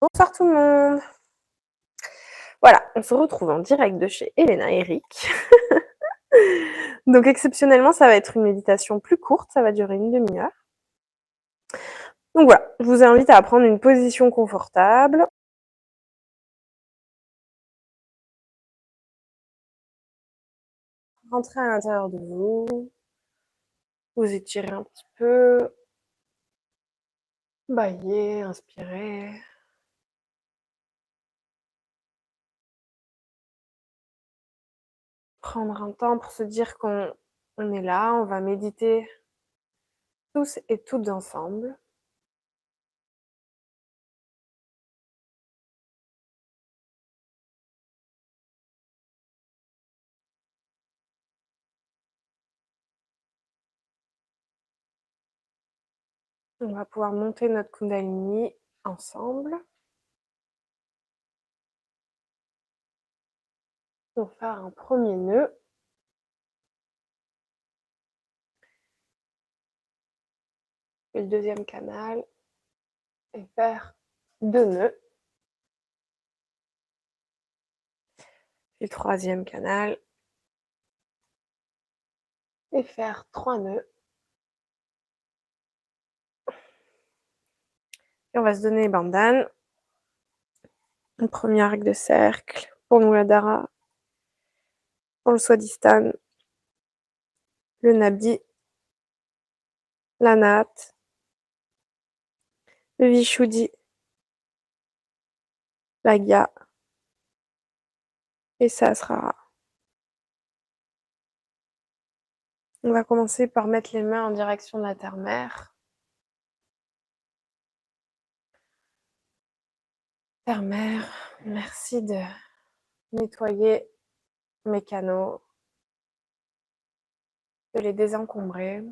Bonsoir tout le monde. Voilà, on se retrouve en direct de chez Elena et Eric. Donc exceptionnellement, ça va être une méditation plus courte, ça va durer une demi-heure. Donc voilà, je vous invite à prendre une position confortable. Rentrez à l'intérieur de vous. Vous étirez un petit peu. Baillez, inspirez. Prendre un temps pour se dire qu'on est là, on va méditer tous et toutes ensemble. On va pouvoir monter notre Kundalini ensemble. Pour faire un premier nœud. Et le deuxième canal. Et faire 2 nœuds. Et le troisième canal. Et faire 3 nœuds. Et on va se donner les bandanes. Un premier arc de cercle pour le Muladhara, pour le Swadhisthana, le Nabdi, l'Anahata, le Vishuddhi, l'Agya et Sahasrara. On va commencer par mettre les mains en direction de la terre-mère. Terre-mère, merci de nettoyer mes canaux, de les désencombrer.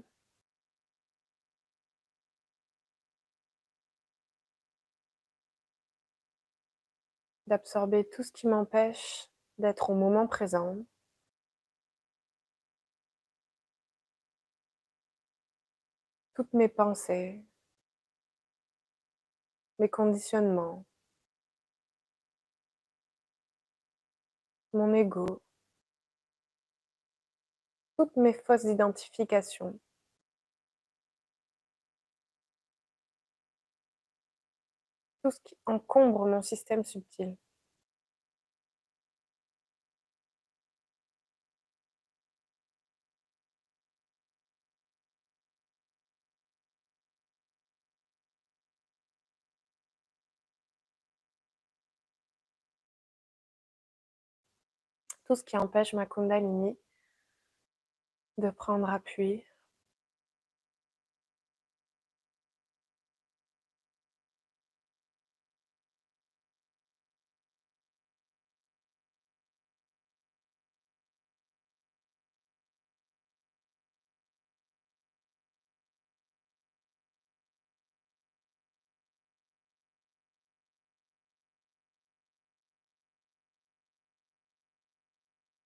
D'absorber tout ce qui m'empêche d'être au moment présent. Toutes mes pensées, mes conditionnements, mon ego, toutes mes fausses identifications. Tout ce qui encombre mon système subtil. Tout ce qui empêche ma Kundalini de prendre appui.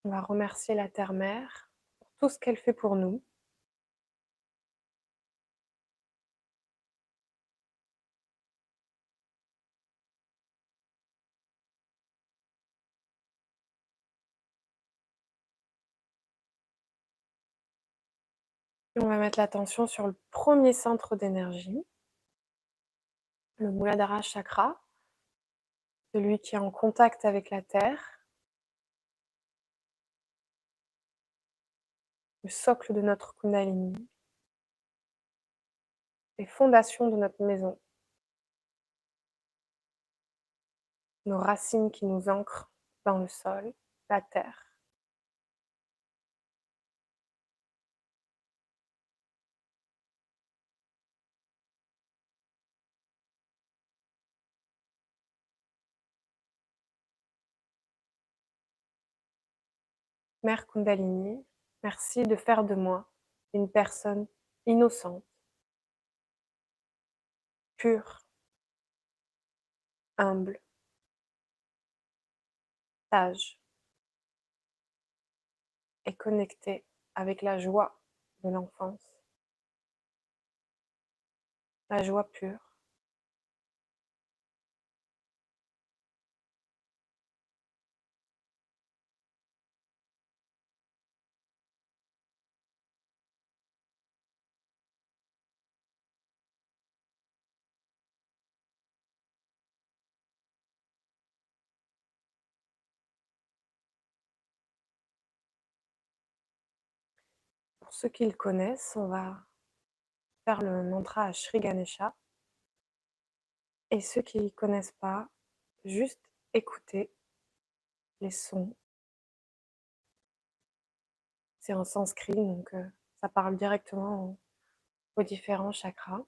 On va remercier la Terre-Mère pour tout ce qu'elle fait pour nous. Et on va mettre l'attention sur le premier centre d'énergie, le Muladhara Chakra, celui qui est en contact avec la Terre, le socle de notre Kundalini, les fondations de notre maison, nos racines qui nous ancrent dans le sol, la terre. Mère Kundalini, merci de faire de moi une personne innocente, pure, humble, sage et connectée avec la joie de l'enfance, la joie pure. ceux qui le connaissent, on va faire le mantra à Shri Ganesha et ceux qui ne connaissent pas, juste écouter les sons. C'est en sanskrit, donc ça parle directement aux différents chakras.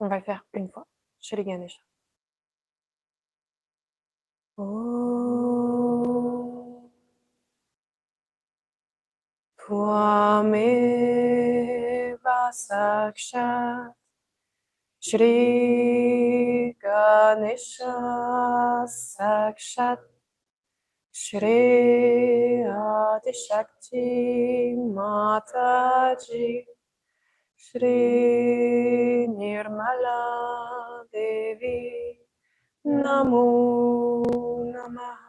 On va le faire une fois, Shri Ganesha. Om Tvameva Sakshat Shri Ganesha Sakshat Shri Adishakti Mataji Shri Nirmala Devi Namo Namaha.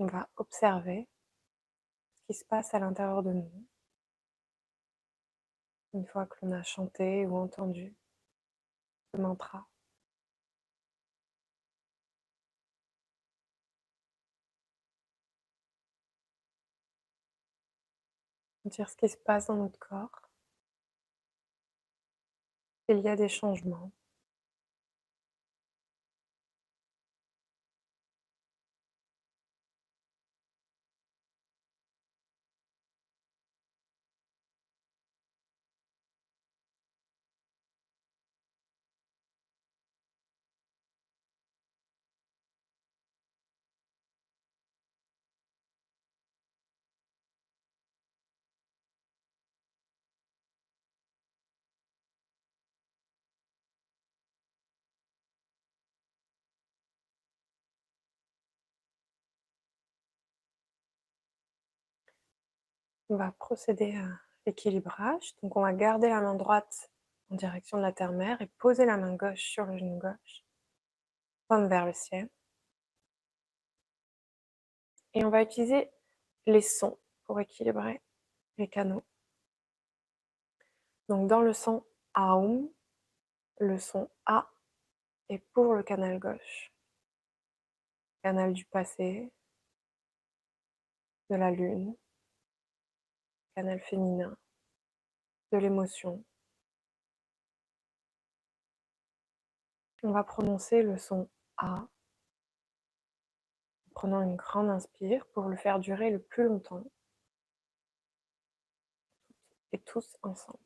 On va observer ce qui se passe à l'intérieur de nous une fois que l'on a chanté ou entendu le mantra. Sentir ce qui se passe dans notre corps. Il y a des changements. On va procéder à l'équilibrage. Donc on va garder la main droite en direction de la terre-mère et poser la main gauche sur le genou gauche, paume vers le ciel. Et on va utiliser les sons pour équilibrer les canaux. Donc dans le son Aum, le son A est pour le canal gauche, canal du passé, de la lune, canal féminin, de l'émotion. On va prononcer le son A en prenant une grande inspire pour le faire durer le plus longtemps. Et tous ensemble.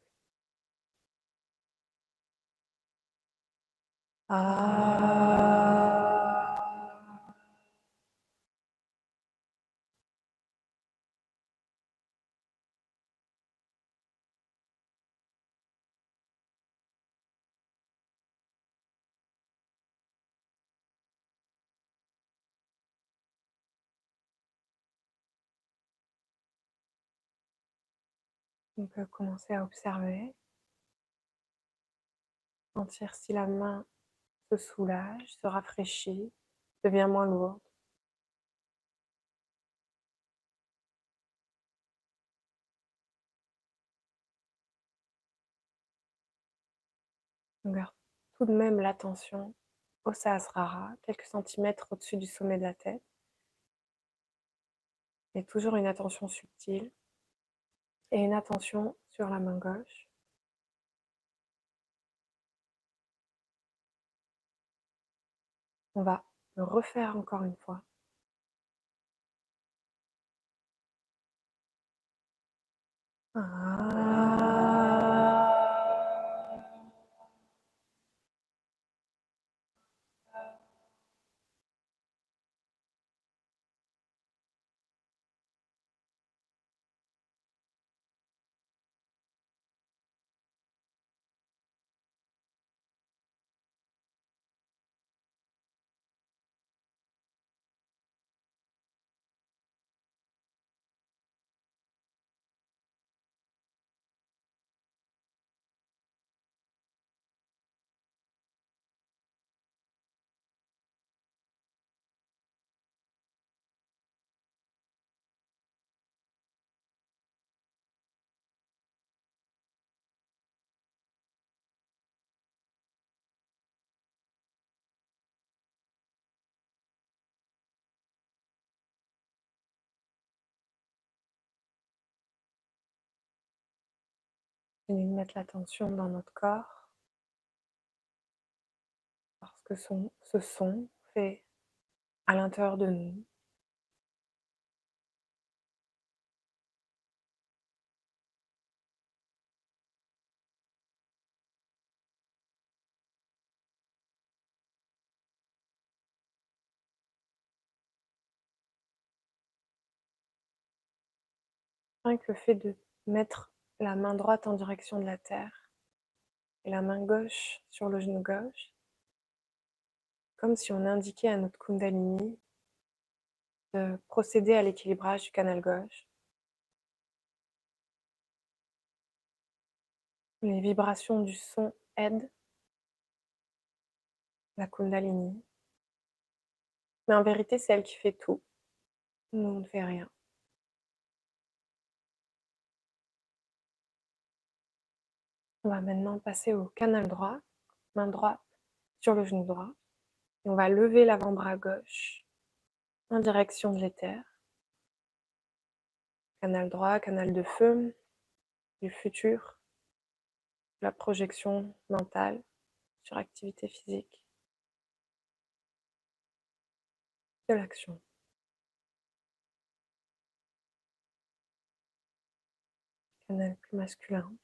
On peut commencer à observer, sentir si la main se soulage, se rafraîchit, devient moins lourde. On garde tout de même l'attention au Sahasrara, quelques centimètres au-dessus du sommet de la tête. Et toujours une attention subtile et une attention sur la main gauche. On va le refaire encore une fois. continue de mettre l'attention dans notre corps, voir ce que ce son fait à l'intérieur de nous. Rien que le fait de mettre la main droite en direction de la terre et la main gauche sur le genou gauche, comme si on indiquait à notre Kundalini de procéder à l'équilibrage du canal gauche. Les vibrations du son aident la Kundalini, mais en vérité, c'est elle qui fait tout. Nous, on ne fait rien. On va maintenant passer au canal droit, main droite sur le genou droit, et on va lever l'avant-bras gauche en direction de l'éther. Canal droit, canal de feu, du futur, la projection mentale sur activité physique, de l'action. Canal plus masculin.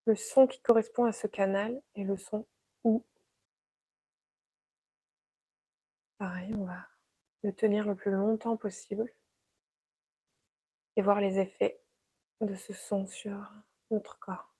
Le son qui correspond à ce canal est le son OU. Pareil, on va le tenir le plus longtemps possible et voir les effets de ce son sur notre corps.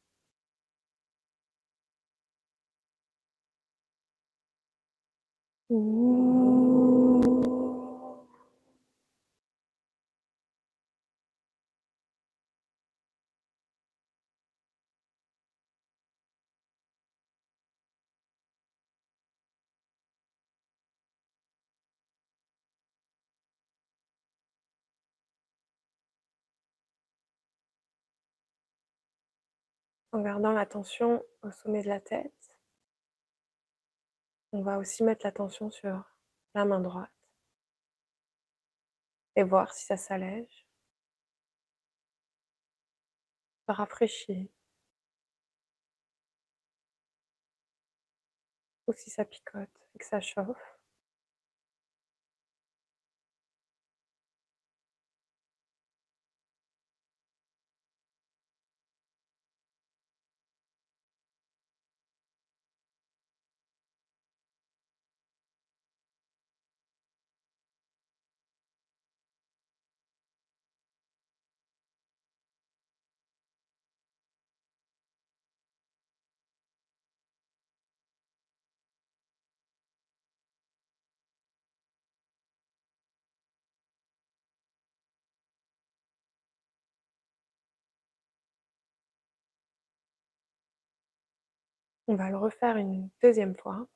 En gardant l'attention au sommet de la tête, on va aussi mettre l'attention sur la main droite et voir si ça s'allège, ça rafraîchit ou si ça picote et que ça chauffe. On va le refaire une deuxième fois.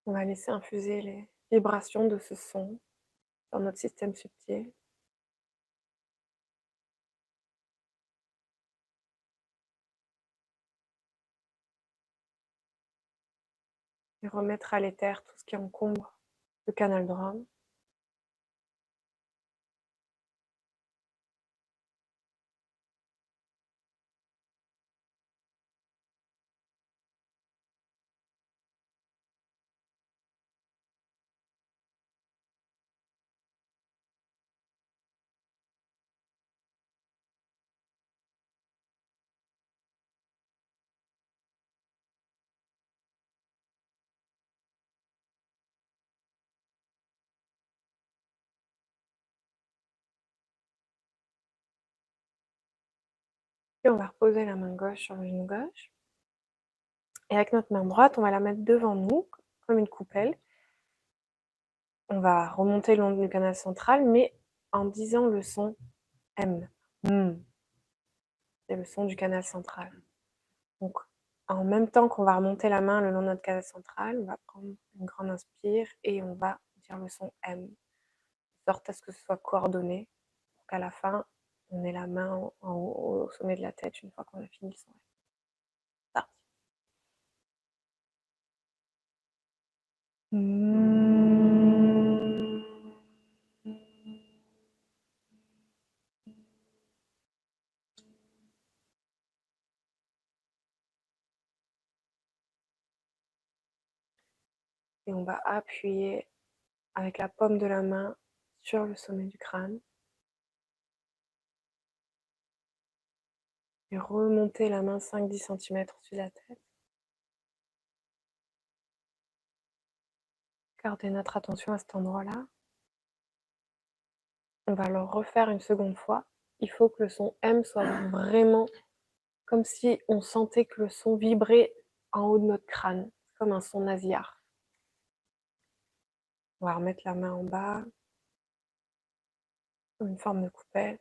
On va laisser infuser les vibrations de ce son dans notre système subtil. Et remettre à l'éther tout ce qui encombre le canal droit. Puis on va reposer la main gauche sur le genou gauche. Et avec notre main droite, on va la mettre devant nous, comme une coupelle. On va remonter le long du canal central, mais en disant le son M. C'est le son du canal central. Donc, en même temps qu'on va remonter la main le long de notre canal central, on va prendre une grande inspire et on va dire le son M, de sorte à ce que ce soit coordonné, pour qu'à la fin, on ait la main en haut, au sommet de la tête, une fois qu'on a fini le son M. Parti. Et on va appuyer avec la paume de la main sur le sommet du crâne et remonter la main 5-10 cm au-dessus de la tête. Garder notre attention à cet endroit-là. On va le refaire une seconde fois. Il faut que le son M soit vraiment comme si on sentait que le son vibrait en haut de notre crâne, comme un son nasillard. On va remettre la main en bas, comme une forme de coupelle,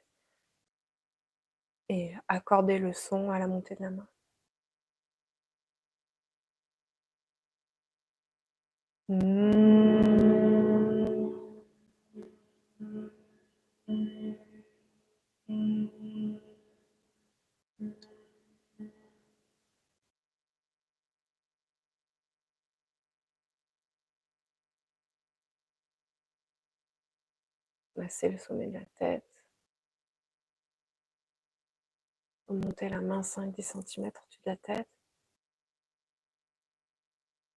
et accorder le son à la montée de la main. Masser le sommet de la tête. Remonter la main 5-10 cm au-dessus de la tête.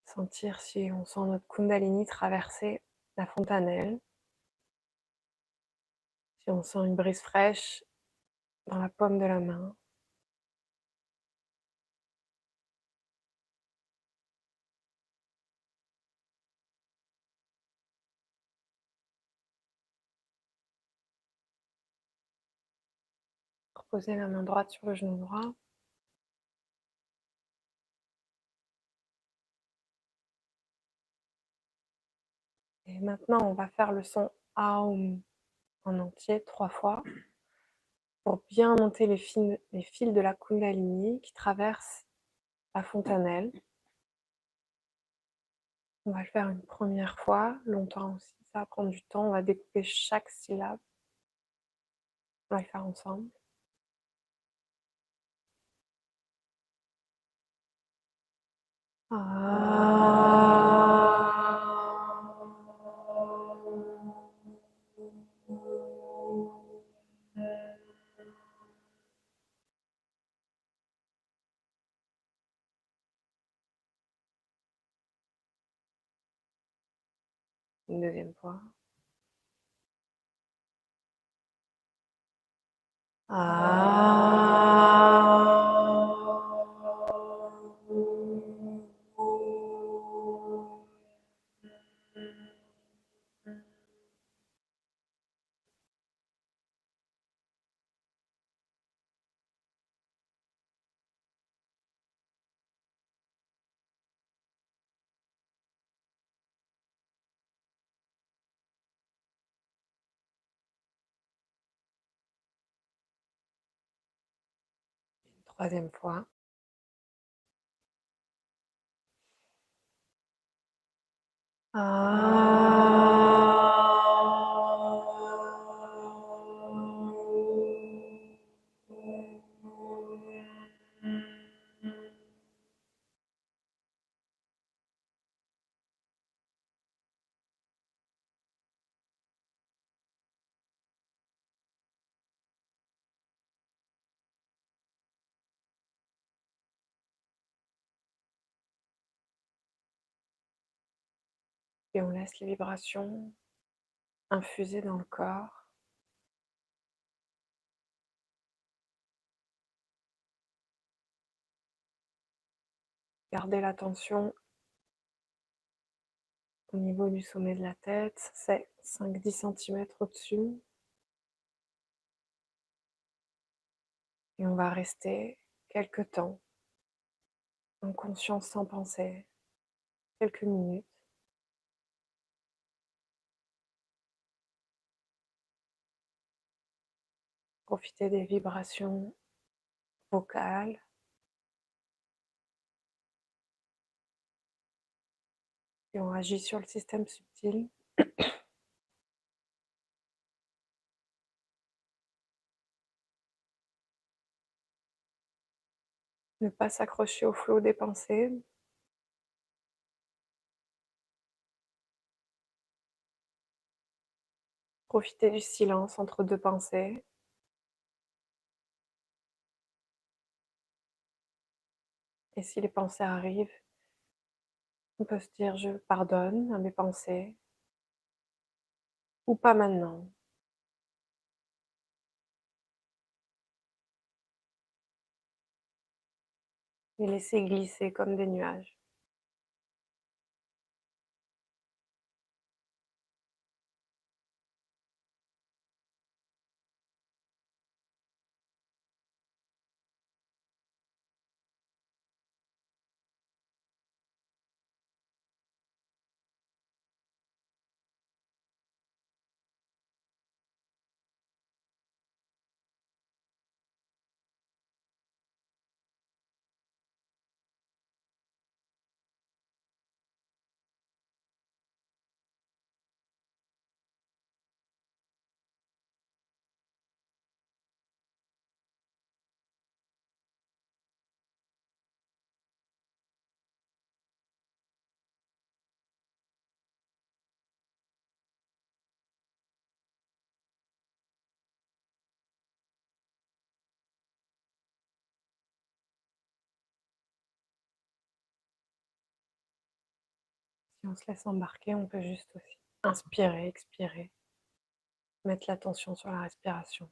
Sentir si on sent notre Kundalini traverser la fontanelle. Si on sent une brise fraîche dans la paume de la main. Reposer la main droite sur le genou droit. Et maintenant, on va faire le son Aum en entier 3 fois pour bien monter les fils de la Kundalini qui traversent la fontanelle. On va le faire une première fois, longtemps aussi, ça va prendre du temps. On va découper chaque syllabe. On va le faire ensemble. Une deuxième fois. Troisième fois. Et on laisse les vibrations infuser dans le corps. Gardez l'attention au niveau du sommet de la tête, c'est 5-10 cm au-dessus. et on va rester quelque temps en conscience sans pensée, quelques minutes. Profiter des vibrations vocales qui ont agi sur le système subtil. Ne pas s'accrocher au flot des pensées. Profiter du silence entre deux pensées. Et si les pensées arrivent, on peut se dire: «Je pardonne à mes pensées» ou «pas maintenant». Et laisser glisser comme des nuages. Si on se laisse embarquer, on peut juste aussi inspirer, expirer, mettre l'attention sur la respiration.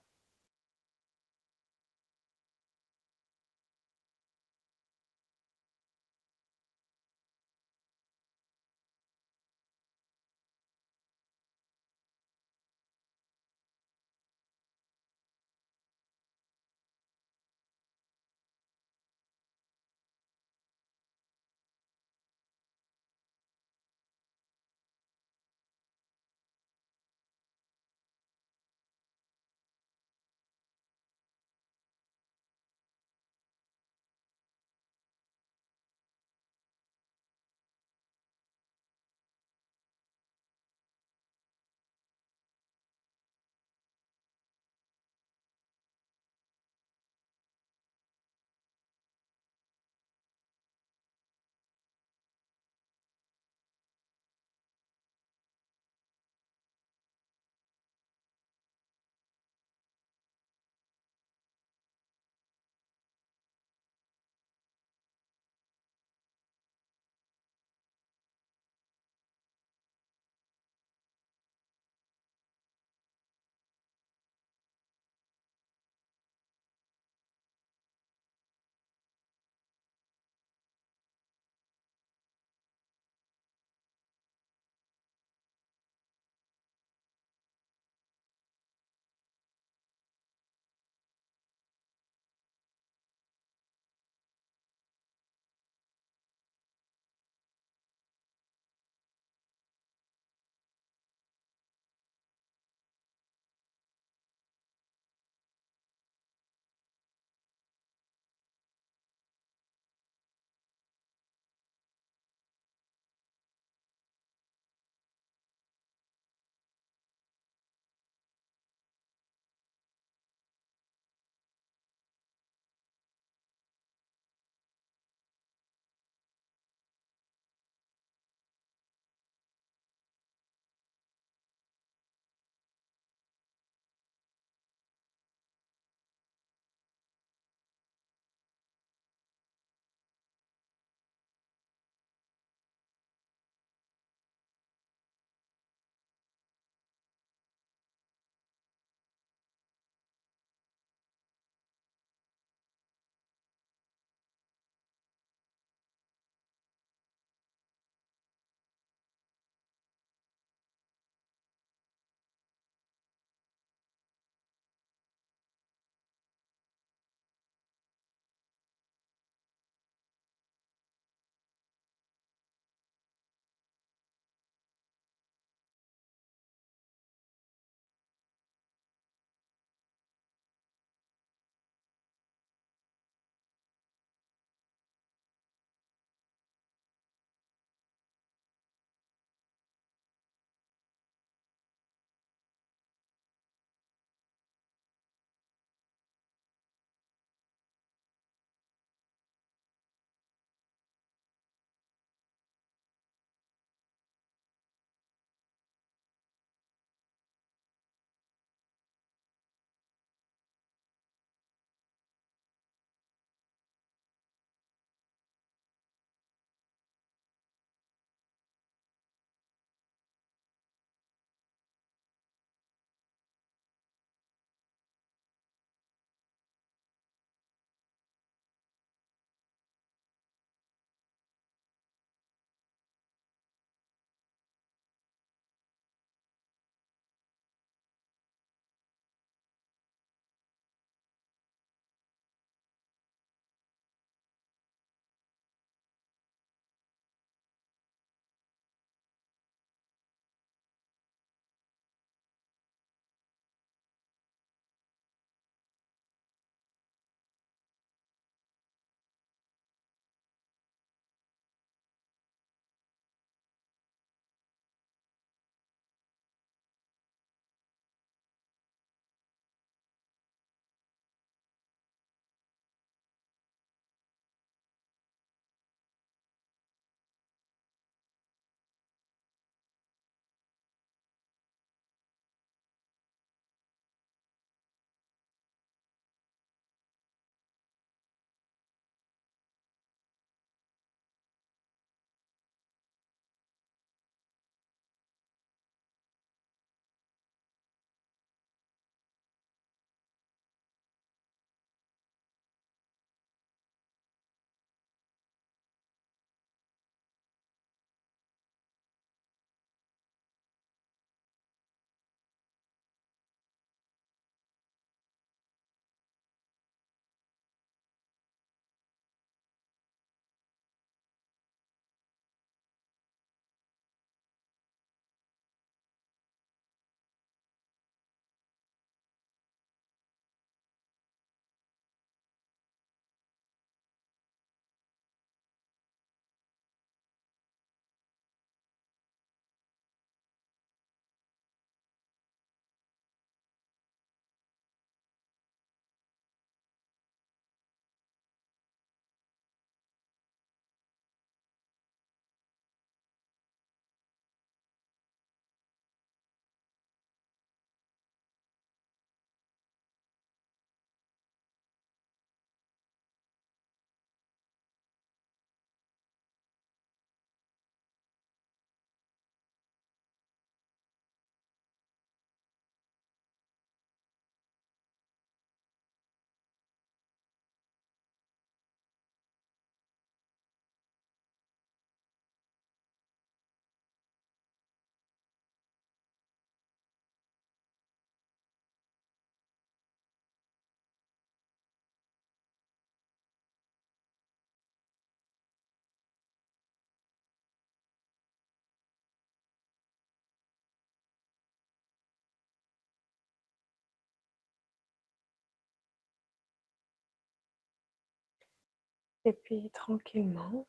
Et puis tranquillement,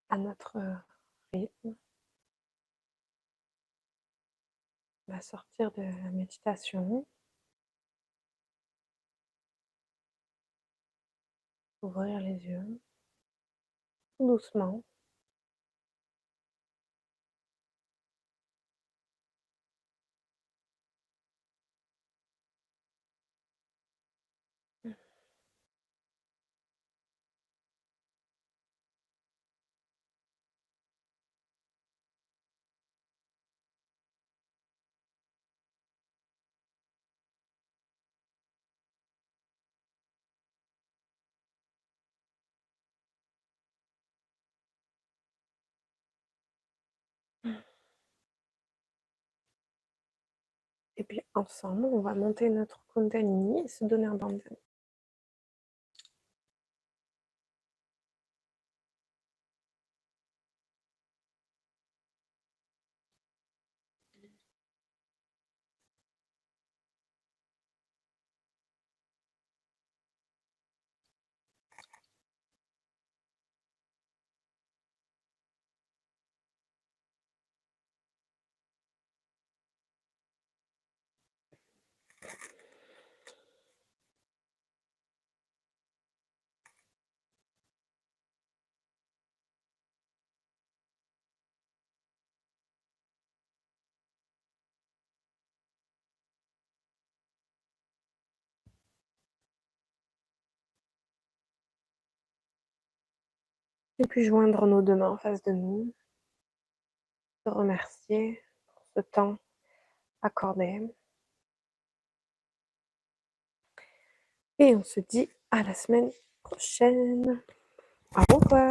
à notre rythme, on va sortir de la méditation, ouvrir les yeux, tout doucement. Et puis ensemble, on va monter notre Kundalini et se donner un bain de vanille. Et puis joindre nos deux mains en face de nous, se remercier pour ce temps accordé. Et on se dit à la semaine prochaine. Au revoir.